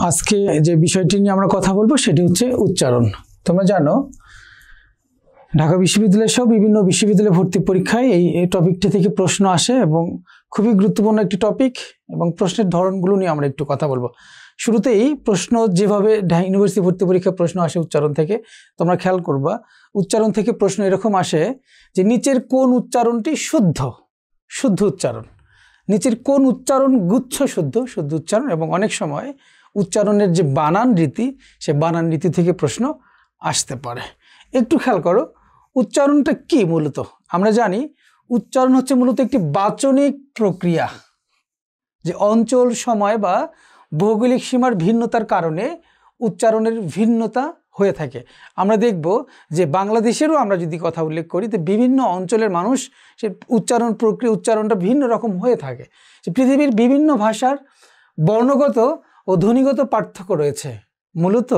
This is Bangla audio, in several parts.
আজকে যে বিষয়টি নিয়ে আমরা কথা বলবো সেটি হচ্ছে উচ্চারণ। তোমরা জানো ঢাকা বিশ্ববিদ্যালয় সহ বিভিন্ন বিশ্ববিদ্যালয় ভর্তি পরীক্ষায় এই টপিকটি থেকে প্রশ্ন আসে এবং খুবই গুরুত্বপূর্ণ একটি টপিক এবং প্রশ্নের ধরনগুলো নিয়ে আমরা একটু কথা বলবো। শুরুতেই প্রশ্ন যেভাবে ইউনিভার্সিটি ভর্তি পরীক্ষায় প্রশ্ন আসে উচ্চারণ থেকে, তোমরা খেয়াল করবা উচ্চারণ থেকে প্রশ্ন এরকম আসে যে নিচের কোন উচ্চারণটি শুদ্ধ উচ্চারণ, নিচের কোন উচ্চারণ গুচ্ছ শুদ্ধ উচ্চারণ, এবং অনেক সময় উচ্চারণের যে বানান রীতি সে বানান রীতি থেকে প্রশ্ন আসতে পারে। একটু খেয়াল করো উচ্চারণটা কি। মূলত আমরা জানি উচ্চারণ হচ্ছে মূলত একটি বাচনিক প্রক্রিয়া, যে অঞ্চল সময় বা ভৌগোলিক সীমার ভিন্নতার কারণে উচ্চারণের ভিন্নতা হয়ে থাকে। আমরা দেখব যে বাংলাদেশেরও আমরা যদি কথা উল্লেখ করি তো বিভিন্ন অঞ্চলের মানুষ সে উচ্চারণ প্রক্রিয়া উচ্চারণটা ভিন্ন রকম হয়ে থাকে। যে পৃথিবীর বিভিন্ন ভাষার বর্ণগত ও ধ্বনিগত পার্থক্য রয়েছে। মূলত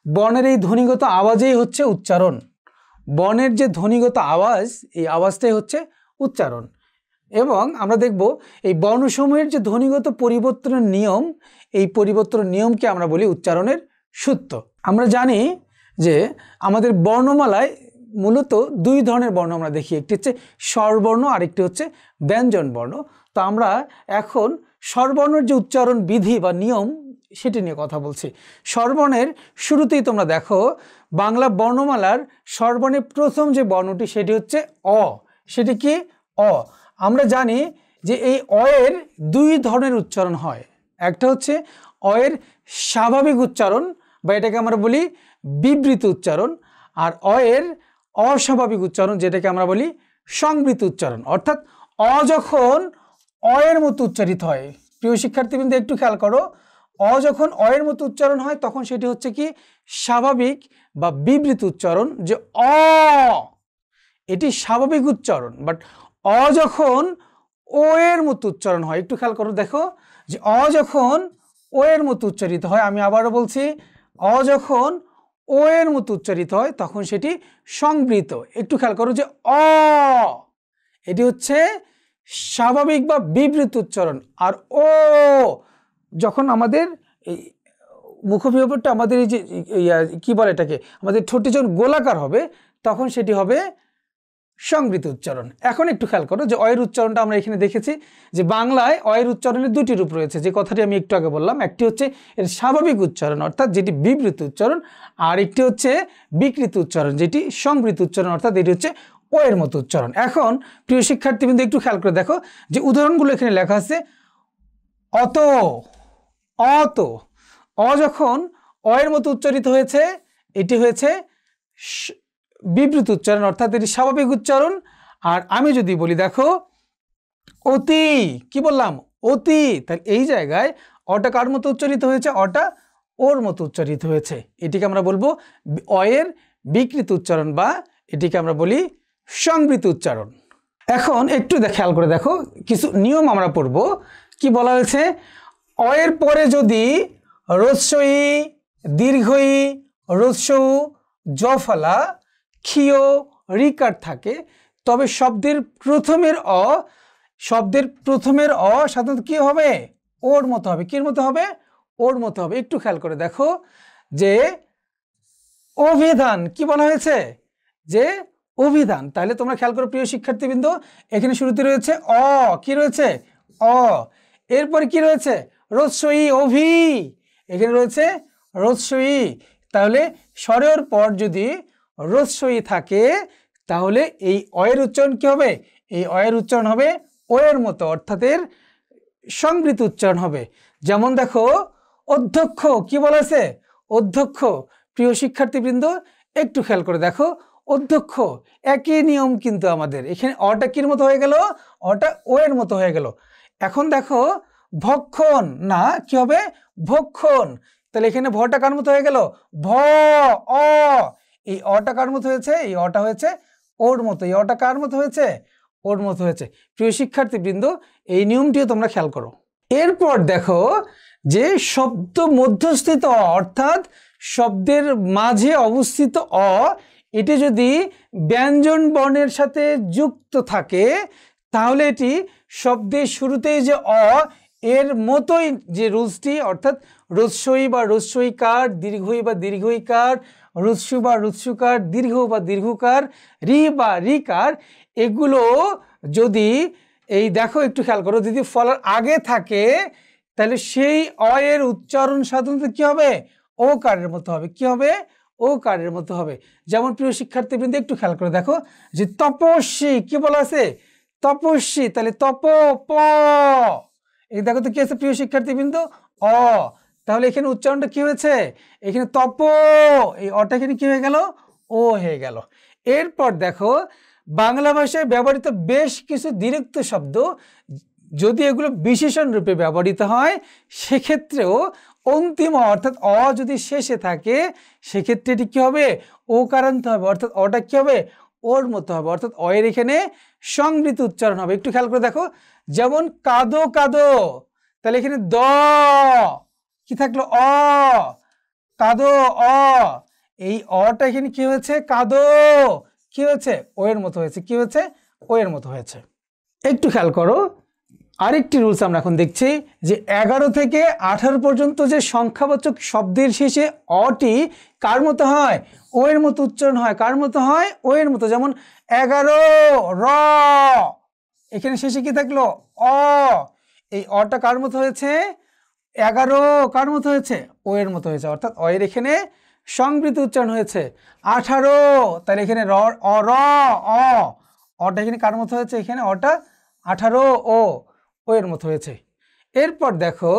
বর্ণের এই ধ্বনিগত আওয়াজেই হচ্ছে উচ্চারণ। বর্ণের যে ধ্বনিগত আওয়াজ, এই আওয়াজটাই হচ্ছে উচ্চারণ। এবং আমরা দেখব এই বর্ণসমূহের যে ধ্বনিগত পরিবর্তনের নিয়ম, এই পরিবর্তনের নিয়মকে আমরা বলি উচ্চারণের সূত্র। আমরা জানি যে আমাদের বর্ণমালায় মূলত দুই ধরনের বর্ণ আমরা দেখি, একটি হচ্ছে স্বরবর্ণ আর একটি হচ্ছে ব্যঞ্জন বর্ণ। তো আমরা এখন স্বরবর্ণের যে উচ্চারণ বিধি বা নিয়ম সেটি নিয়ে কথা বলছি। স্বরবর্ণের শুরুতেই তোমরা দেখো বাংলা বর্ণমালার স্বরবর্ণের প্রথম যে বর্ণটি সেটি হচ্ছে অ। সেটি কি? অ। আমরা জানি যে এই অয়ের দুই ধরনের উচ্চারণ হয়। একটা হচ্ছে অয়ের স্বাভাবিক উচ্চারণ বা এটাকে আমরা বলি বিবৃত উচ্চারণ, আর অয়ের অস্বাভাবিক উচ্চারণ যেটাকে আমরা বলি সংবৃত উচ্চারণ। অর্থাৎ অ যখন অয়ের মতো উচ্চারিত হয়, প্রিয় শিক্ষার্থীবৃন্দ একটু খেয়াল করো, অ যখন অয়ের মতো উচ্চারণ হয় তখন সেটি হচ্ছে কি স্বাভাবিক বা বিবৃত উচ্চারণ। যে অ এটি স্বাভাবিক উচ্চারণ, বাট অ যখন ও এর মতো উচ্চারণ হয়, একটু খেয়াল করো, দেখো যে অ যখন ও এর মতো উচ্চারিত হয়, আমি আবারও বলছি, অ যখন ও এর মতো উচ্চারিত হয় তখন সেটি সংবৃত। একটু খেয়াল করো যে অ এটি হচ্ছে স্বাভাবিক বা বিবৃত উচ্চারণ, আর ও যখন আমাদের এই মুখবিহবরটা আমাদের এই যে কি বলে এটাকে, আমাদের ঠোঁটে যখন গোলাকার হবে তখন সেটি হবে সংবৃত উচ্চারণ। এখন একটু খেয়াল করো যে অয়ের উচ্চারণটা আমরা এখানে দেখেছি যে বাংলায় অয়ের উচ্চারণের দুটি রূপ রয়েছে, যে কথাটি আমি একটু আগে বললাম। একটি হচ্ছে এর স্বাভাবিক উচ্চারণ অর্থাৎ যেটি বিবৃত উচ্চারণ, আর একটি হচ্ছে বিকৃত উচ্চারণ যেটি সংবৃত উচ্চারণ অর্থাৎ এটি হচ্ছে ও এর মতো উচ্চারণ। এখন প্রিয় শিক্ষার্থীবৃন্দ একটু খেয়াল করে দেখো যে উদাহরণগুলো এখানে লেখা আছে। অত, অত, অ যখন অ এর মতো উচ্চারিত হয়েছে এটি হয়েছে বিবৃত উচ্চারণ অর্থাৎ এটি স্বাভাবিক উচ্চারণ। আর আমি যদি বলি দেখো অতি, কি বললাম? অতি, তাহলে এই জায়গায় অটা কার মতো উচ্চারিত হয়েছে? অটা ওর মতো উচ্চারিত হয়েছে। এটিকে আমরা বলবো অয়ের বিকৃত উচ্চারণ বা এটিকে আমরা বলি সংবৃত উচ্চারণ। এখন একটু খেয়াল করে দেখো কিছু নিয়ম আমরা পড়ব। কি বলা হয়েছে? অয়ের পরে যদি রস্যই, দীর্ঘই, রস্যউ, জফলা, ক্ষীয়, রিকার থাকে তবে শব্দের প্রথমের অ সাধারণত কি হবে? ওর মতো হবে। কির মতো হবে? ওর মতো হবে। একটু খেয়াল করে দেখো যে অভিধান, কি বলা হয়েছে? যে অভিধান। তাহলে তোমরা খেয়াল করো প্রিয় শিক্ষার্থীবৃন্দ, এখানে শুরুতে রয়েছে অ, কি রয়েছে? অ। এরপরে কি রয়েছে? রস্যই, অভি, এখানে রয়েছে রস্যই। তাহলে স্বরের পর যদি রস্যই থাকে তাহলে এই অয়ের উচ্চারণ কি হবে? এই অয়ের উচ্চারণ হবে ও এর মতো অর্থাৎ এর সংবৃত উচ্চারণ হবে। যেমন দেখো অধ্যক্ষ, কি বলা আছে? অধ্যক্ষ। প্রিয় শিক্ষার্থীবৃন্দ একটু খেয়াল করে দেখো অধ্যক্ষ, একই নিয়ম কিন্তু আমাদের এখানে অটা কির মতো হয়ে গেল? অটা ও এর মতো হয়ে গেল। এখন দেখো ভক্ষণ, না কি হবে? ভক্ষণ। তাহলে এখানে ভটা কার মতো হয়ে গেল? ভ, অ। এই অটা কার মতো হয়েছে? এই অটা হয়েছে ওর মতো। এই অটা কার মতো হয়েছে? ওর মতো হয়েছে। প্রিয় শিক্ষার্থীবৃন্দ এই নিয়মটিও তোমরা খেয়াল করো। এরপর দেখো যে শব্দ মধ্যস্থিত অ অর্থাৎ শব্দের মাঝে অবস্থিত অ, এটি যদি ব্যঞ্জন বর্ণের সাথে যুক্ত থাকে তাহলে এটি শব্দের শুরুতেই যে অ, এর মতোই যে রুলসটি, অর্থাৎ রস্যই বা রস্যইকার, দীর্ঘই বা দীর্ঘইকার, রস্যু বা রস্যুকার, দীর্ঘ বা দীর্ঘকার, রি বা রিকার, এগুলো যদি এই দেখো একটু খেয়াল করো, যদি ফলার আগে থাকে তাহলে সেই অ এর উচ্চারণ সাধারণত কি হবে? ও কারের মতো হবে। কি হবে? ও কারের মতো হবে। যেমন প্রিয় শিক্ষার্থীবৃন্দ একটু খেয়াল করে দেখো যে তপস্বী, কি বলা আছে? তপস্বী, তাহলে তপ প, এই দেখো তো কি আছে প্রিয় শিক্ষার্থীবৃন্দ? অ। তাহলে এখানে উচ্চারণটা কি হয়েছে? এখানে তপ, এই অটা এখানে কি হয়ে গেল? ও হয়ে গেল। এরপর দেখো বাংলা ভাষায় ব্যবহৃত বেশ কিছু দ্বিরুক্ত শব্দ যদি এগুলো বিশেষণ রূপে ব্যবহৃত হয় সেক্ষেত্রেও অন্তিম অর্থাৎ অ যদি শেষে থাকে সেক্ষেত্রে এটি কি হবে? ও কারান্ত হবে, অর্থাৎ অটা কি হবে? ওর মতো হবে, অর্থাৎ অ এর এখানে সংবৃত উচ্চারণ হবে। একটু খেয়াল করে দেখো, যেমন কাদো কাদো, তাহলে এখানে দ কি থাকলো? অ, কাদো অ, এই অটা এখানে কি হয়েছে? কাদো, কি হয়েছে? ও এর মতো হয়েছে। কি হয়েছে? ও এর মতো হয়েছে। একটু খেয়াল করো, আরেকটি রুলস আমরা এখন দেখছি যে 11 থেকে 18 পর্যন্ত যে সংখ্যাবাচক শব্দের শেষে অটি কার মতো হয়? ও এর মতো উচ্চারণ হয়। কার মতো হয়? ও এর মতো। যেমন 11 র, এখানে শেষে কি থাকলো? অ, এই অটা কার মতো হয়েছে? 11 কার মতো হয়েছে? ও এর মতো হয়েছে, অর্থাৎ অ এর এখানে সংবৃত উচ্চারণ হয়েছে। 18, তাহলে এখানে র, অ র, অ, অটা এখানে কার মতো হয়েছে? এখানে অটা 18 ও এর মতো হয়েছে। এরপর দেখো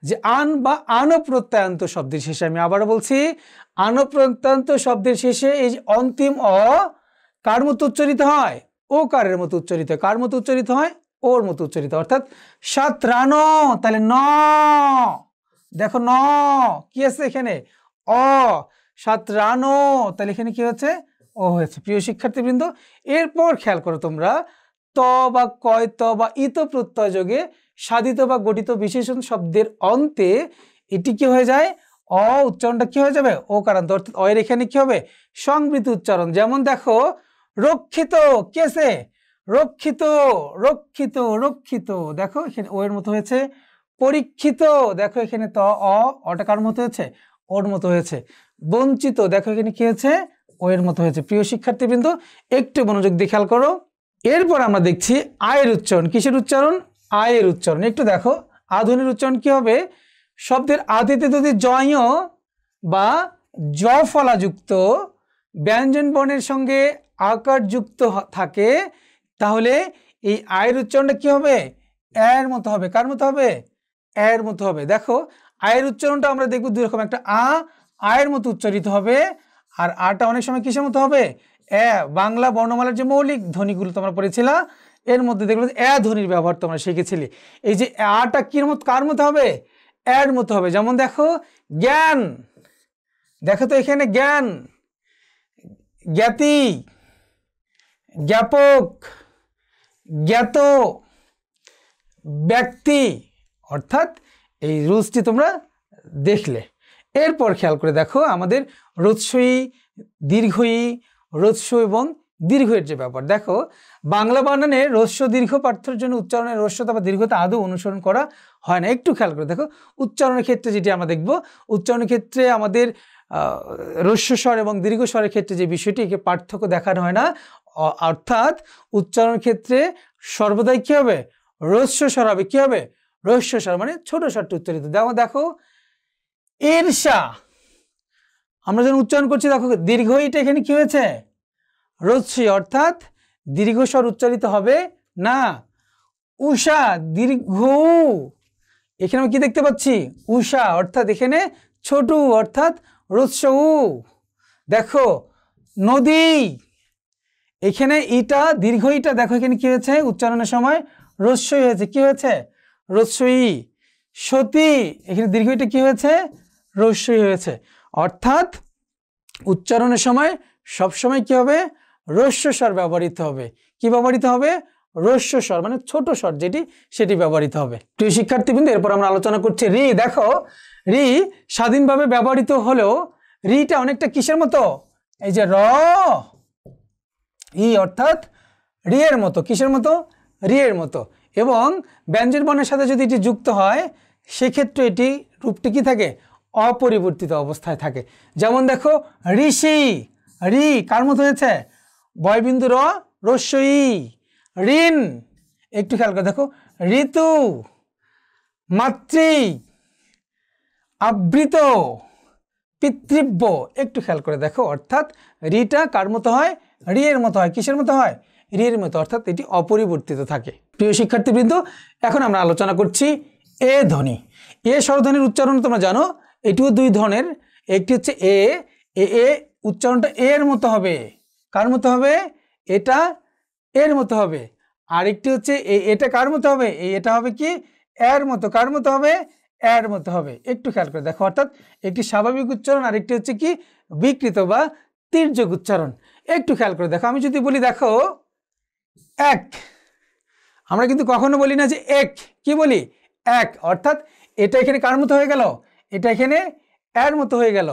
যে আন বা আনপ্রত্যয়ান্ত শব্দের শেষে, আমি আবার বলছি, আনপ্রত্যয়ান্ত শব্দের শেষে এই যে অন্তিম অ কার মতো উচ্চারিত হয়? ও কারের মতো উচ্চারিত হয়। কার মতো উচ্চারিত হয়? ওর মতো উচ্চারিত, অর্থাৎ সাতরান, তাহলে ন, দেখো ন কি আছে এখানে? অ, সাতরান, তাহলে এখানে কি হচ্ছে? ও হয়েছে। প্রিয় শিক্ষার্থীবৃন্দ এরপর খেয়াল করো তোমরা, ত বা কয়, ত বা ইত প্রত্যয় যোগে সাধিত বা গঠিত বিশেষণ শব্দের অন্তে এটি কি হয়ে যায়? অ উচ্চারণটা কি হয়ে যাবে? ও কারান্ত, অর্থাৎ অ এর এখানে কি হবে? সংবৃত উচ্চারণ। যেমন দেখো রক্ষিত, কি আছে? রক্ষিত, রক্ষিত, রক্ষিত, দেখো এখানে ও এর মতো হয়েছে। পরীক্ষিত, দেখো এখানে ত অ, অটা কার মতো হয়েছে? ওর মতো হয়েছে। বঞ্চিত, দেখো এখানে কি হয়েছে? ও এর মতো হয়েছে। প্রিয় শিক্ষার্থীবৃন্দ একটু মনোযোগ দিয়ে খেয়াল করো। এরপর আমরা দেখছি আয়ের উচ্চারণ। কিসের উচ্চারণ? আয়ের উচ্চারণ। একটু দেখো আধুনিক উচ্চারণ কি হবে? শব্দের আদিতে যদি জয় বা জ ফলাযুক্ত ব্যঞ্জন বর্ণের সঙ্গে আকার যুক্ত থাকে তাহলে এই আয়ের উচ্চারণটা কি হবে? এর মতো হবে। কার মতো হবে? এর মতো হবে। দেখো আয়ের উচ্চারণটা আমরা দেখব দুই রকম, একটা আয়ের মতো উচ্চারিত হবে, আর আটা অনেক সময় কিসের মতো হবে? এ, বাংলা বর্ণমালার যে মৌলিক ধ্বনিগুলো তোমরা পড়েছিলা এর মধ্যে দেখলো এ ধ্বনির ব্যবহার তোমরা শিখেছিলে। এই যে আটা কির মতো, কার মতো হবে? এর মতো হবে। যেমন দেখো জ্ঞান, দেখো তো এখানে জ্ঞান, জ্ঞাতি, জ্ঞাপক, জ্ঞাত, ব্যক্তি, অর্থাৎ এই রুলসটি তোমরা দেখলে। এরপর খেয়াল করে দেখো আমাদের রস্যই, দীর্ঘই, রস্য এবং দীর্ঘের যে ব্যাপার, দেখো বাংলা বানানে রস্য দীর্ঘ পার্থক্যের জন্য উচ্চারণের রস্যতা বা দীর্ঘতা আদৌ অনুসরণ করা হয় না। একটু খেয়াল করে দেখো উচ্চারণের ক্ষেত্রে যেটি আমরা দেখব, উচ্চারণের ক্ষেত্রে আমাদের রস্যস্বর এবং দীর্ঘস্বরের ক্ষেত্রে যে বিষয়টি, একে পার্থক্য দেখানো হয় না, অর্থাৎ উচ্চারণের ক্ষেত্রে সর্বদাই কি হবে? রস্যস্বর হবে। কি হবে? রস্যস্বর, মানে ছোট স্বরটি উচ্চারিত। দেখো ঈর্ষা, আমরা যখন উচ্চারণ করছি দেখো দীর্ঘইটা এখানে কি হয়েছে? রস্যি, অর্থাৎ দীর্ঘস্বর উচ্চারিত হবে না। উষা, দীর্ঘ, এখানে আমরা কি দেখতে পাচ্ছি? উষা, অর্থাৎ এখানে ছোট, অর্থাৎ রস্য উ। দেখো নদী, এখানে ইটা দীর্ঘ ইটা, দেখো এখানে কি হয়েছে? উচ্চারণের সময় রস্যই হয়েছে। কি হয়েছে? রস্যই। সতী, এখানে দীর্ঘ ইটা কি হয়েছে? রস্যই হয়েছে। অর্থাৎ উচ্চারণের সময় সবসময় কি হবে? রস্যস্বর ব্যবহৃত হবে। কি ব্যবহৃত হবে? রস্যস্বর, মানে ছোট স্বর যেটি, সেটি ব্যবহৃত হবে। প্রিয় শিক্ষার্থীবৃন্দ এরপর আমরা আলোচনা করছি রি। দেখো রি স্বাধীনভাবে ব্যবহৃত হলেও রিটা অনেকটা কিসের মতো? এই যে র, ই, অর্থাৎ রি এর মতো। কিসের মতো? রি এর মতো। এবং ব্যঞ্জন বর্ণের সাথে যদি এটি যুক্ত হয় সেক্ষেত্রে এটি রূপটি কি থাকে, অপরিবর্তিত অবস্থায় থাকে। যেমন দেখো ঋষি, রি কার মতো হয়েছে, বয়বিন্দু র রস্য ই। ঋণ, একটু খেয়াল করে দেখো, ঋতু, মাতৃ, আবৃত, পিতৃব্য, একটু খেয়াল করে দেখো। অর্থাৎ রিটা কার মতো হয়, রি এর মতো হয়। কিসের মতো হয়, রি এর মতো, অর্থাৎ এটি অপরিবর্তিত থাকে। প্রিয় শিক্ষার্থীবৃন্দ, এখন আমরা আলোচনা করছি এ ধ্বনি। এ স্বরধ্বনির উচ্চারণ তোমরা জানো, এটিও দুই ধরনের। একটি হচ্ছে এ, এ উচ্চারণটা এর মতো হবে। কার মতো হবে, এটা এর মতো হবে। আরেকটি হচ্ছে এটা কার মতো হবে, এটা হবে কি এর মতো। কার মতো হবে, এর মতো হবে। একটু খেয়াল করে দেখো। অর্থাৎ একটি স্বাভাবিক উচ্চারণ, আরেকটি হচ্ছে কি বিকৃত বা তির্যক উচ্চারণ। একটু খেয়াল করে দেখো, আমি যদি বলি দেখো এক, আমরা কিন্তু কখনো বলি না যে এক, কি বলি এক। অর্থাৎ এটা এখানে কার মতো হয়ে গেল, এটা এখানে এর মতো হয়ে গেল।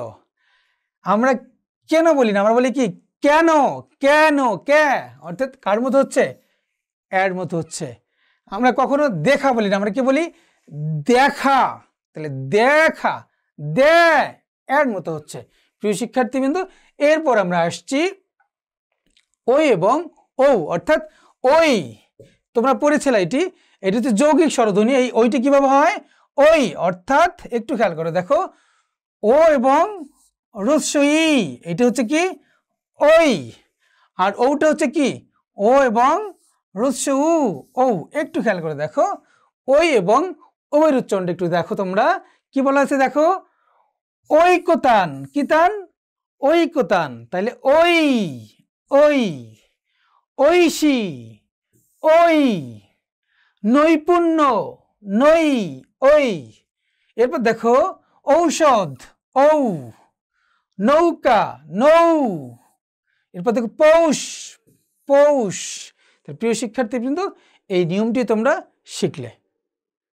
আমরা কেন বলি না, আমরা বলি কি কেন, কেন, কে, অর্থাৎ কার মতো হচ্ছে, এর মতো হচ্ছে। আমরা কখনো দেখা বলি না, আমরা কি বলি দেখা। তাহলে দেখা, দে, এর মতো হচ্ছে। প্রিয় শিক্ষার্থীবৃন্দ, এরপর আমরা আসছি ওই এবং ও। অর্থাৎ ওই তোমরা পড়েছিলে, এটি হচ্ছে যৌগিক স্বরধ্বনি। এই ওইটি কিভাবে হয়, ওই। অর্থাৎ একটু খেয়াল করে দেখো, ও এবং হ্রস্ব ই, এটা হচ্ছে কি ওই। আর ওটা হচ্ছে কি ও এবং হ্রস্ব উ, ও। একটু খেয়াল করে দেখো, ওই এবং ওর উচ্চারণটা একটু দেখো তোমরা, কি বলা আছে দেখো, ঐকতান, কি তান, ঐকতান। তাহলে ওই, ওই, ঐশী, ওই, নৈপুণ্য, নই, ওই। এরপর দেখো ঔষধ, ঔ, নৌকা, নৌ। এরপর দেখো পৌষ, পৌষ। প্রিয় শিক্ষার্থীবৃন্দ, এই নিয়মটি তোমরা শিখলে।